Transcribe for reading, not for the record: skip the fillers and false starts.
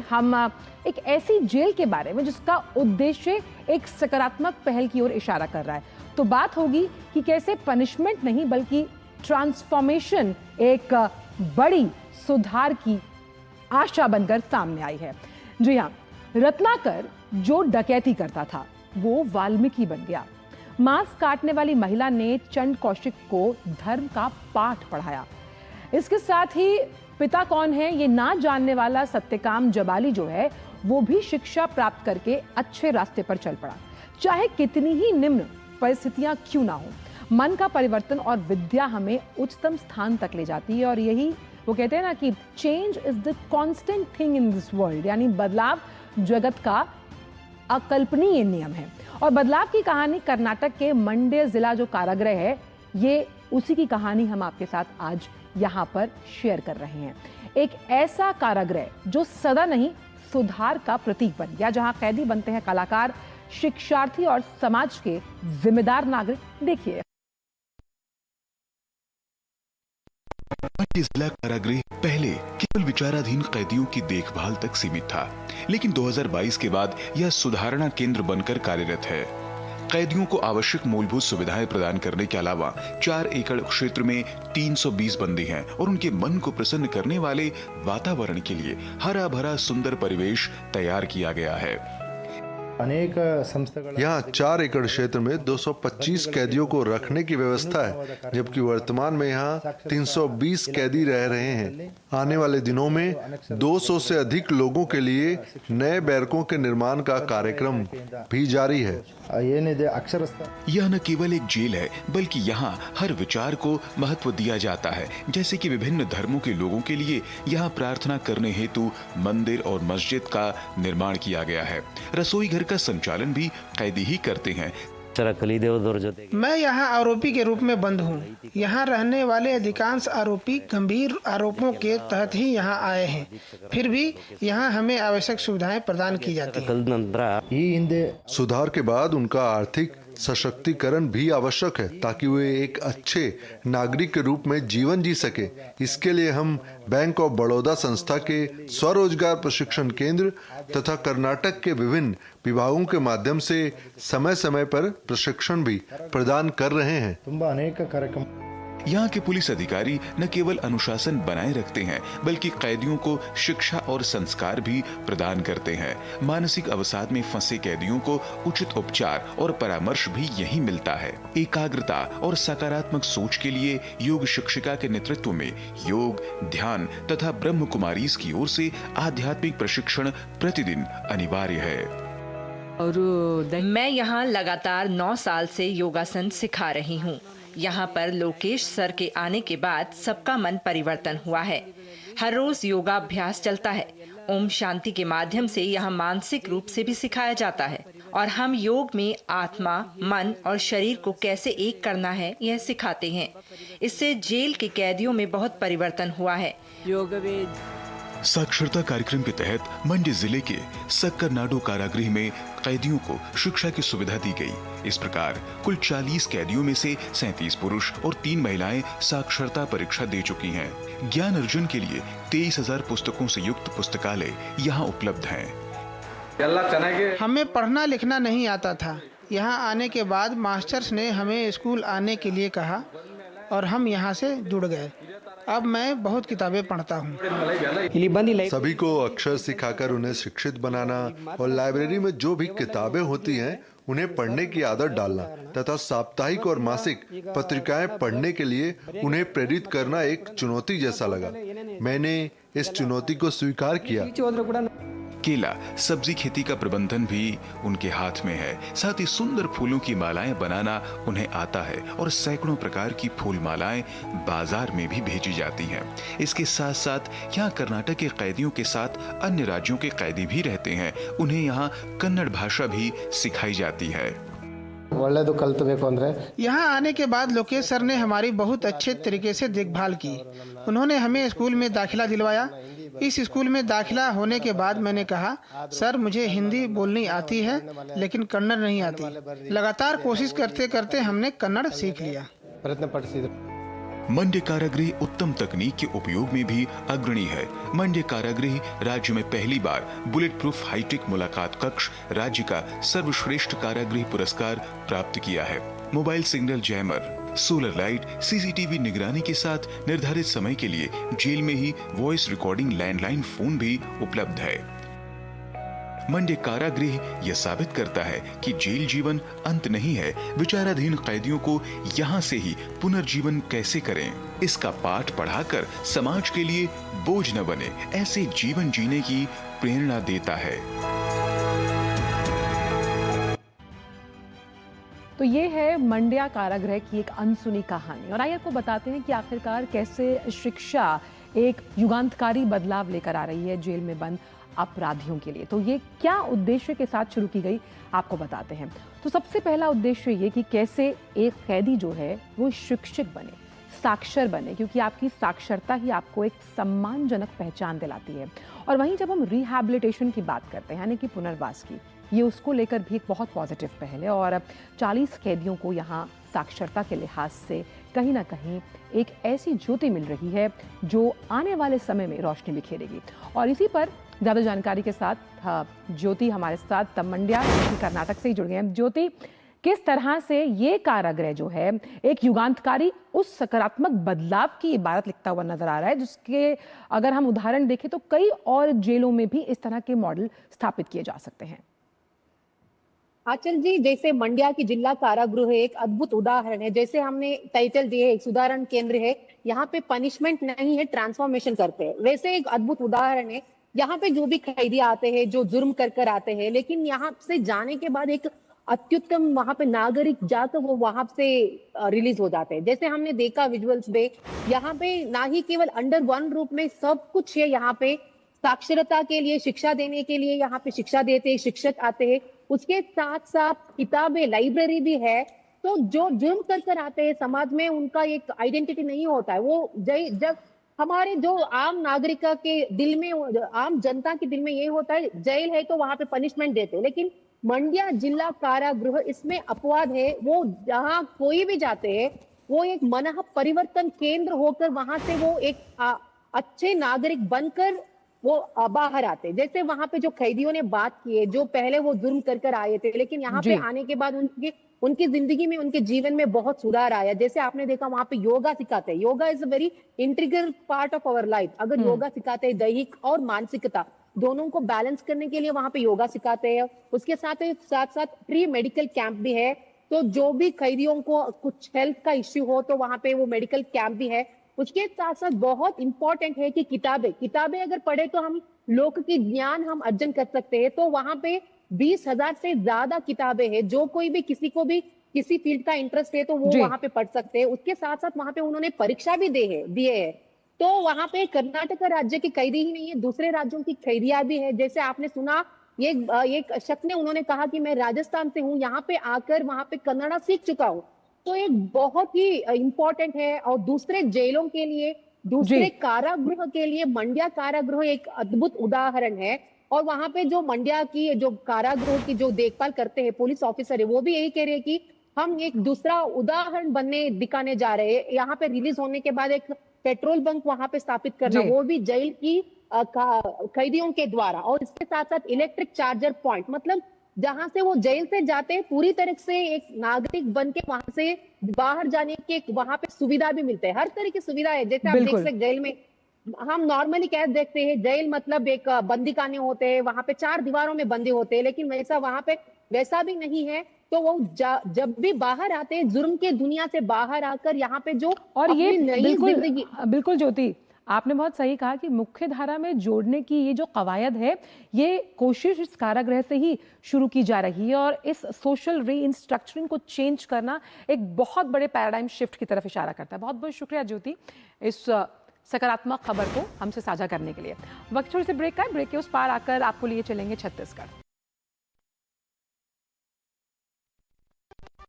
हम एक ऐसी जेल के बारे में जिसका उद्देश्य एक सकारात्मक पहल की ओर इशारा कर रहा है। तो बात होगी कि कैसे पनिशमेंट नहीं बल्कि ट्रांसफॉर्मेशन एक बड़ी सुधार की आशा बनकर सामने आई है। जी हाँ, रत्नाकर जो डकैती करता था वो वाल्मीकि बन गया। मांस काटने वाली महिला ने चंड कौशिक को धर्म का पाठ पढ़ाया। इसके साथ ही पिता कौन है ये ना जानने वाला सत्यकाम जबाली जो है वो भी शिक्षा प्राप्त करके अच्छे रास्ते पर चल पड़ा। चाहे कितनी ही निम्न परिस्थितियां क्यों ना हो, मन का परिवर्तन और विद्या हमें उच्चतम स्थान तक ले जाती है। और यही वो कहते हैं ना कि change is the constant thing in this world, यानी बदलाव जगत का अकल्पनीय नियम है। और बदलाव की कहानी कर्नाटक के मंड्य जिला जो कारागृह है, ये उसी की कहानी हम आपके साथ आज यहां पर शेयर कर रहे हैं। एक ऐसा कारागृह जो सदा नहीं सुधार का प्रतीक बन गया, जहां कैदी बनते हैं कलाकार, शिक्षार्थी और समाज के जिम्मेदार नागरिक। देखिए, जिला कारागृह पहले केवल विचाराधीन कैदियों की देखभाल तक सीमित था, लेकिन 2022 के बाद यह सुधारणा केंद्र बनकर कार्यरत है। कैदियों को आवश्यक मूलभूत सुविधाएं प्रदान करने के अलावा 4 एकड़ क्षेत्र में 320 बंदी हैं और उनके मन को प्रसन्न करने वाले वातावरण के लिए हरा भरा सुंदर परिवेश तैयार किया गया है। अनेक यहाँ 4 एकड़ क्षेत्र में 225 कैदियों को रखने की व्यवस्था है, जबकि वर्तमान में यहाँ 320 कैदी रह रहे हैं। आने वाले दिनों में 200 से अधिक लोगों के लिए नए बैरकों के निर्माण का कार्यक्रम भी जारी है। यह न केवल एक जेल है, बल्कि यहाँ हर विचार को महत्व दिया जाता है। जैसे कि विभिन्न धर्मों के लोगों के लिए यहाँ प्रार्थना करने हेतु मंदिर और मस्जिद का निर्माण किया गया है। रसोई घर का संचालन भी कैदी ही करते हैं। मैं यहाँ आरोपी के रूप में बंद हूँ। यहाँ रहने वाले अधिकांश आरोपी गंभीर आरोपों के तहत ही यहाँ आए हैं, फिर भी यहाँ हमें आवश्यक सुविधाएं प्रदान की जाती हैं। सुधार के बाद उनका आर्थिक सशक्तिकरण भी आवश्यक है, ताकि वे एक अच्छे नागरिक के रूप में जीवन जी सके। इसके लिए हम बैंक ऑफ बड़ौदा संस्था के स्वरोजगार प्रशिक्षण केंद्र तथा कर्नाटक के विभिन्न विभागों के माध्यम से समय समय पर प्रशिक्षण भी प्रदान कर रहे हैं। यहाँ के पुलिस अधिकारी न केवल अनुशासन बनाए रखते हैं, बल्कि कैदियों को शिक्षा और संस्कार भी प्रदान करते हैं। मानसिक अवसाद में फंसे कैदियों को उचित उपचार और परामर्श भी यहीं मिलता है। एकाग्रता और सकारात्मक सोच के लिए योग शिक्षिका के नेतृत्व में योग, ध्यान तथा ब्रह्म कुमारीज की ओर से आध्यात्मिक प्रशिक्षण प्रतिदिन अनिवार्य है। मैं यहाँ लगातार 9 साल से योगासन सिखा रही हूँ। यहाँ पर लोकेश सर के आने के बाद सबका मन परिवर्तन हुआ है। हर रोज योगाभ्यास चलता है। ओम शांति के माध्यम से यहाँ मानसिक रूप से भी सिखाया जाता है और हम योग में आत्मा, मन और शरीर को कैसे एक करना है यह सिखाते हैं। इससे जेल के कैदियों में बहुत परिवर्तन हुआ है। साक्षरता कार्यक्रम के तहत मंडी जिले के सक्करनाडु कारागृह में कैदियों को शिक्षा की सुविधा दी गई। इस प्रकार कुल 40 कैदियों में से 37 पुरुष और 3 महिलाएं साक्षरता परीक्षा दे चुकी हैं। ज्ञान अर्जन के लिए 23,000 पुस्तकों से युक्त पुस्तकालय यहाँ उपलब्ध हैं। हमें पढ़ना लिखना नहीं आता था। यहाँ आने के बाद मास्टर्स ने हमें स्कूल आने के लिए कहा और हम यहाँ से जुड़ गए। अब मैं बहुत किताबें पढ़ता हूँ। सभी को अक्षर सिखाकर उन्हें शिक्षित बनाना और लाइब्रेरी में जो भी किताबें होती हैं उन्हें पढ़ने की आदत डालना तथा साप्ताहिक और मासिक पत्रिकाएं पढ़ने के लिए उन्हें प्रेरित करना एक चुनौती जैसा लगा। मैंने इस चुनौती को स्वीकार किया। केला, सब्जी खेती का प्रबंधन भी उनके हाथ में है। साथ ही सुंदर फूलों की मालाएं बनाना उन्हें आता है और सैकड़ों प्रकार की फूल मालाएं बाजार में भी भेजी जाती हैं। इसके साथ साथ यहाँ कर्नाटक के कैदियों के साथ अन्य राज्यों के कैदी भी रहते हैं। उन्हें यहाँ कन्नड़ भाषा भी सिखाई जाती है। यहाँ आने के बाद लोकेश सर ने हमारी बहुत अच्छे तरीके से देखभाल की। उन्होंने हमें स्कूल में दाखिला दिलवाया। इस स्कूल में दाखिला होने के बाद मैंने कहा, सर मुझे हिंदी बोलनी आती है लेकिन कन्नड़ नहीं आती। लगातार कोशिश करते करते हमने कन्नड़ सीख लिया। मंड्य कारागृह उत्तम तकनीक के उपयोग में भी अग्रणी है। मंड्य कारागृह राज्य में पहली बार बुलेट प्रूफ हाईटेक मुलाकात कक्ष राज्य का सर्वश्रेष्ठ कारागृह पुरस्कार प्राप्त किया है। Mobile signal jammer, solar light, CCTV निगरानी के साथ निर्धारित समय के लिए जेल में ही वॉइस रिकॉर्डिंग लैंडलाइन फोन भी उपलब्ध है। मंड्य कारागृह यह साबित करता है कि जेल जीवन अंत नहीं है। विचाराधीन कैदियों को यहाँ से ही पुनर्जीवन कैसे करें, इसका पाठ पढ़ाकर समाज के लिए बोझ न बने, ऐसे जीवन जीने की प्रेरणा देता है। तो ये है मंड्या कारागृह की एक अनसुनी कहानी। और आइए आपको बताते हैं कि आखिरकार कैसे शिक्षा एक युगांतकारी बदलाव लेकर आ रही है जेल में बंद अपराधियों के लिए। तो ये क्या उद्देश्य के साथ शुरू की गई, आपको बताते हैं। तो सबसे पहला उद्देश्य ये कि कैसे एक कैदी जो है वो शिक्षित बने, साक्षर बने, क्योंकि आपकी साक्षरता ही आपको एक सम्मानजनक पहचान दिलाती है। और वहीं जब हम रिहैबिलिटेशन की बात करते हैं, यानी कि पुनर्वास की, ये उसको लेकर भी एक बहुत पॉजिटिव पहल है। और 40 कैदियों को यहाँ साक्षरता के लिहाज से कहीं ना कहीं एक ऐसी ज्योति मिल रही है जो आने वाले समय में रोशनी बिखेरेगी। और इसी पर ज़्यादा जानकारी के साथ ज्योति हमारे साथ मंड्या कर्नाटक से ही जुड़ गए हैं। ज्योति, किस तरह से ये कारागृह जो है एक युगांतकारी उस सकारात्मक बदलाव की इबारत लिखता हुआ नजर आ रहा है, जिसके अगर हम उदाहरण देखें तो कई और जेलों में भी इस तरह के मॉडल स्थापित किए जा सकते हैं। आचल जी, जैसे मंड्या की जिला कारागृह एक अद्भुत उदाहरण है। जैसे हमने टाइटल दिए, एक सुधारण केंद्र है, यहाँ पे पनिशमेंट नहीं है, ट्रांसफॉर्मेशन करते हैं। वैसे एक अद्भुत उदाहरण है। यहाँ पे जो भी कैदी आते हैं, जो जुर्म कर आते हैं, लेकिन यहाँ से जाने के बाद एक अत्युत्तम वहां पे नागरिक जाकर वो वहां से रिलीज हो जाते हैं। जैसे हमने देखा विजुअल्स में, यहाँ पे ना ही केवल अंडर वन रूप में सब कुछ है। यहाँ पे साक्षरता के लिए, शिक्षा देने के लिए यहाँ पे शिक्षा देते हैं, शिक्षक आते हैं। उसके साथ साथ किताबें, लाइब्रेरी भी है। तो जो जुर्म कर आते हैं समाज में, उनका एक आइडेंटिटी नहीं होता है। वो जब हमारे जो आम नागरिक के दिल में, आम जनता के दिल में ये होता है जेल है तो वहां पे पनिशमेंट देते हैं। लेकिन मंड्या जिला कारागृह इसमें अपवाद है। वो जहां कोई भी जाते हैं, वो एक मन परिवर्तन केंद्र होकर वहां से वो एक अच्छे नागरिक बनकर वो बाहर आते। जैसे वहां पे जो कैदियों ने बात की है, जो पहले वो जुर्म कर आए थे, लेकिन यहाँ पे आने के बाद उनकी जिंदगी में, उनके जीवन में बहुत सुधार आया। जैसे आपने देखा वहां पे योगा सिखाते हैं। Yoga is a very integral part of our life. अगर योगा सिखाते हैं, दैहिक और मानसिकता दोनों को बैलेंस करने के लिए वहां पे योगा सिखाते हैं। उसके साथ प्री मेडिकल कैंप भी है। तो जो भी कैदियों को कुछ हेल्थ का इश्यू हो तो वहां पे वो मेडिकल कैंप भी है। उसके साथ साथ बहुत इंपॉर्टेंट है कि किताबें अगर पढ़े तो हम लोक की ज्ञान हम अर्जन कर सकते हैं। तो वहां पे 20,000 से ज्यादा किताबें हैं। जो कोई भी किसी फील्ड का इंटरेस्ट है तो वो वहां पे पढ़ सकते हैं। उसके साथ साथ वहां पे उन्होंने परीक्षा भी दिए है। तो वहां पे कर्नाटक राज्य की कैदी ही नहीं है, दूसरे राज्यों की कैदियां भी है। जैसे आपने सुना, एक शख्स ने उन्होंने कहा कि मैं राजस्थान से हूँ, यहाँ पे आकर वहां पे कन्नड़ा सीख चुका हूँ। तो एक बहुत ही इंपॉर्टेंट है। और दूसरे जेलों के लिए, दूसरे कारागृह के लिए मंड्या कारागृह एक अद्भुत उदाहरण है। और वहां पे जो मंड्या की जो कारागृह की जो देखभाल करते हैं पुलिस ऑफिसर है, वो भी यही कह रहे हैं कि हम एक दूसरा उदाहरण दिखाने जा रहे हैं। यहाँ पे रिलीज होने के बाद एक पेट्रोल बंक वहां पे स्थापित करना, वो भी जेल की कैदियों के द्वारा। और इसके साथ साथ इलेक्ट्रिक चार्जर पॉइंट, मतलब जहां से वो जेल से जाते हैं पूरी तरह से एक नागरिक बन के वहां से बाहर जाने के वहां पे सुविधा भी मिलते हैं। हर तरह की सुविधा है। जैसे आप देख सकते जेल में हम नॉर्मली क्या देखते हैं, जेल मतलब एक बंदी खाने होते हैं, वहां पे 4 दीवारों में बंदी होते हैं। लेकिन वहां पे वैसा भी नहीं है। तो वो जब भी बाहर आते हैं, जुर्म के दुनिया से बाहर आकर यहाँ पे जो और ये बिल्कुल ज्योति, आपने बहुत सही कहा कि मुख्य धारा में जोड़ने की ये जो कवायद है, ये कोशिश इस कारागृह से ही शुरू की जा रही है। और इस सोशल रीइंस्ट्रक्चरिंग को चेंज करना एक बहुत बड़े पैराडाइम शिफ्ट की तरफ इशारा करता है। बहुत बहुत शुक्रिया ज्योति, इस सकारात्मक खबर को हमसे साझा करने के लिए। वक्त थोड़ी सी ब्रेक का है, ब्रेक के उस पार आकर आपको लिए चलेंगे छत्तीसगढ़।